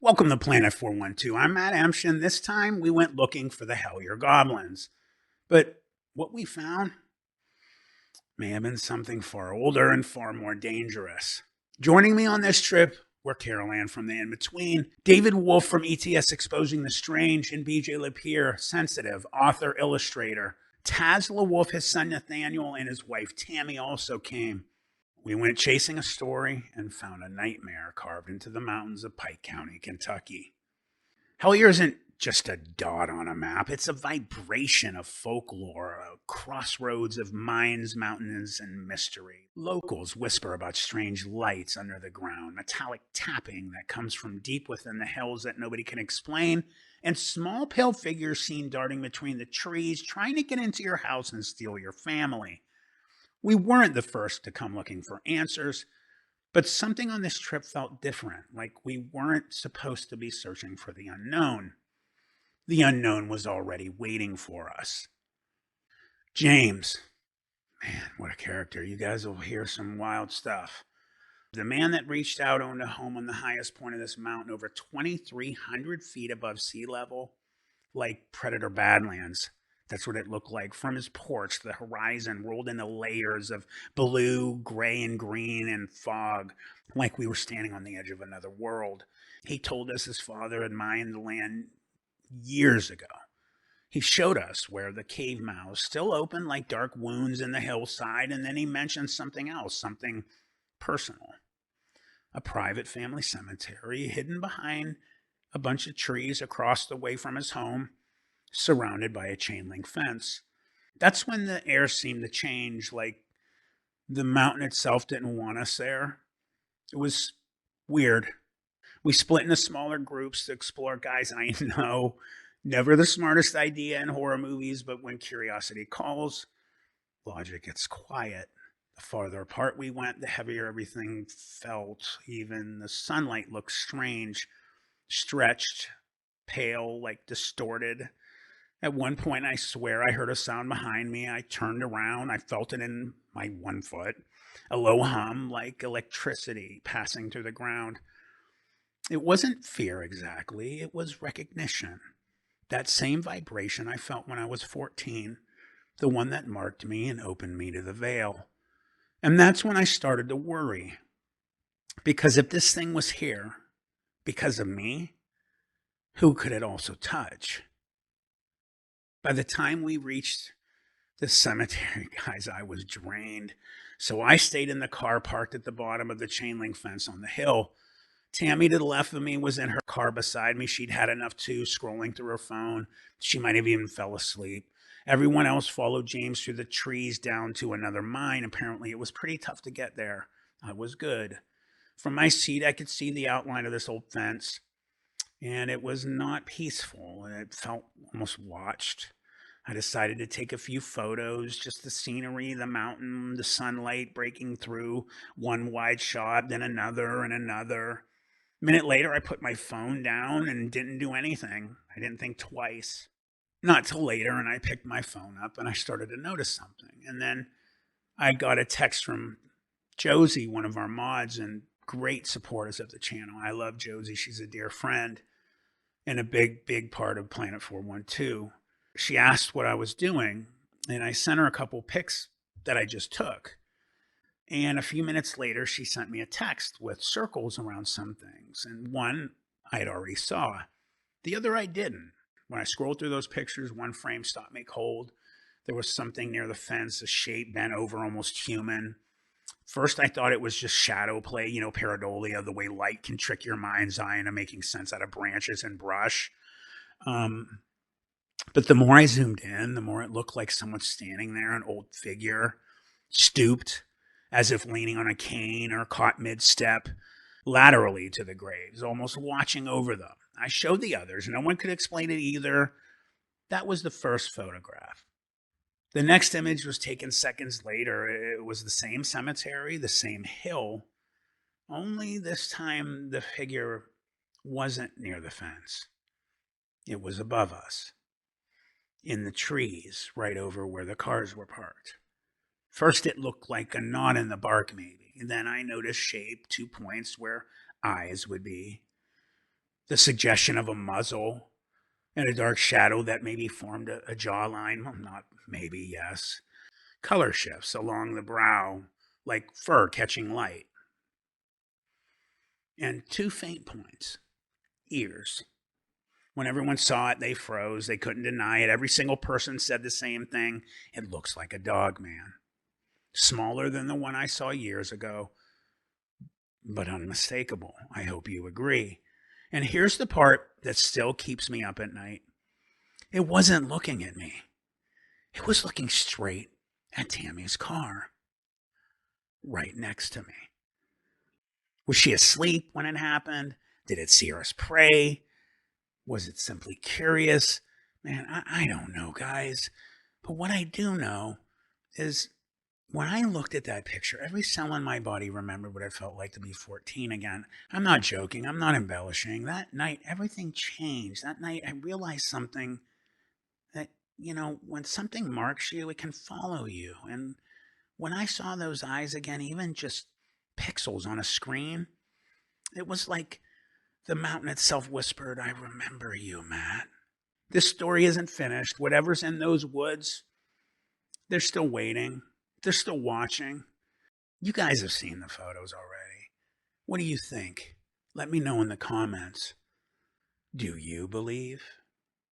Welcome to Planet 412. I'm Matt Amshin. This time we went looking for the Hellier goblins. But what we found may have been something far older and far more dangerous. Joining me on this trip were Carol Ann from The In-Between, David Wolf from ETS Exposing the Strange, and BJ Lapierre, sensitive, author, illustrator. Taz LaWolf, his son Nathaniel, and his wife Tammy also came. We went chasing a story and found a nightmare carved into the mountains of Pike County, Kentucky. Hellier isn't just a dot on a map. It's a vibration of folklore, a crossroads of mines, mountains, and mystery. Locals whisper about strange lights under the ground, metallic tapping that comes from deep within the hills that nobody can explain, and small pale figures seen darting between the trees, trying to get into your house and steal your family. We weren't the first to come looking for answers, but something on this trip felt different, like we weren't supposed to be searching for the unknown. The unknown was already waiting for us. James. Man, what a character. You guys will hear some wild stuff. The man that reached out owned a home on the highest point of this mountain, over 2,300 feet above sea level, like Predator Badlands. That's what it looked like. From his porch, the horizon rolled into layers of blue, gray, and green and fog, like we were standing on the edge of another world. He told us his father had mined the land years ago. He showed us where the cave mouths still open like dark wounds in the hillside, and then he mentioned something else, something personal. A private family cemetery hidden behind a bunch of trees across the way from his home, surrounded by a chain link fence. That's when the air seemed to change, like the mountain itself didn't want us there. It was weird. We split into smaller groups to explore. Guys, I know, never the smartest idea in horror movies, but when curiosity calls, logic gets quiet. The farther apart we went, the heavier everything felt. Even the sunlight looked strange, stretched, pale, like distorted. At one point, I swear I heard a sound behind me. I turned around. I felt it in my one foot. A low hum like electricity passing through the ground. It wasn't fear exactly. It was recognition. That same vibration I felt when I was 14. The one that marked me and opened me to the veil. And that's when I started to worry. Because if this thing was here because of me, who could it also touch? By the time we reached the cemetery, guys, I was drained. So I stayed in the car parked at the bottom of the chain link fence on the hill. Tammy to the left of me was in her car beside me. She'd had enough too, scrolling through her phone. She might have even fell asleep. Everyone else followed James through the trees down to another mine. Apparently, it was pretty tough to get there. I was good. From my seat, I could see the outline of this old fence. And it was not peaceful. It felt almost watched. I decided to take a few photos, just the scenery, the mountain, the sunlight breaking through, one wide shot, then another and another. A minute later, I put my phone down and didn't do anything. I didn't think twice. Not till later, and I picked my phone up and I started to notice something. And then I got a text from Josie, one of our mods and great supporters of the channel. I love Josie. She's a dear friend and a big part of Planet 412. She asked what I was doing, and I sent her a couple pics that I just took. And a few minutes later, she sent me a text with circles around some things. And one I'd already saw. The other I didn't. When I scrolled through those pictures, one frame stopped me cold. There was something near the fence, a shape bent over, almost human. First, I thought it was just shadow play, pareidolia, the way light can trick your mind's eye into making sense out of branches and brush. But the more I zoomed in, the more it looked like someone standing there, an old figure, stooped, as if leaning on a cane or caught mid-step, laterally to the graves, almost watching over them. I showed the others. No one could explain it either. That was the first photograph. The next image was taken seconds later. It was the same cemetery, the same hill, only this time the figure wasn't near the fence. It was above us, in the trees, right over where the cars were parked. First, it looked like a knot in the bark, maybe. And then I noticed shape, 2 points where eyes would be. The suggestion of a muzzle and a dark shadow that maybe formed a jawline. Well, not maybe, yes. Color shifts along the brow, like fur catching light. And two faint points: ears. When everyone saw it, they froze. They couldn't deny it. Every single person said the same thing. It looks like a Dogman. Smaller than the one I saw years ago, but unmistakable. I hope you agree. And here's the part that still keeps me up at night. It wasn't looking at me. It was looking straight at Tammy's car, right next to me. Was she asleep when it happened? Did it see us pray? Was it simply curious? Man, I don't know, guys. But what I do know is when I looked at that picture, every cell in my body remembered what it felt like to be 14 again. I'm not joking. I'm not embellishing. That night, everything changed. That night, I realized something that, when something marks you, it can follow you. And when I saw those eyes again, even just pixels on a screen, it was like the mountain itself whispered, "I remember you, Matt." This story isn't finished. Whatever's in those woods, they're still waiting. They're still watching. You guys have seen the photos already. What do you think? Let me know in the comments. Do you believe?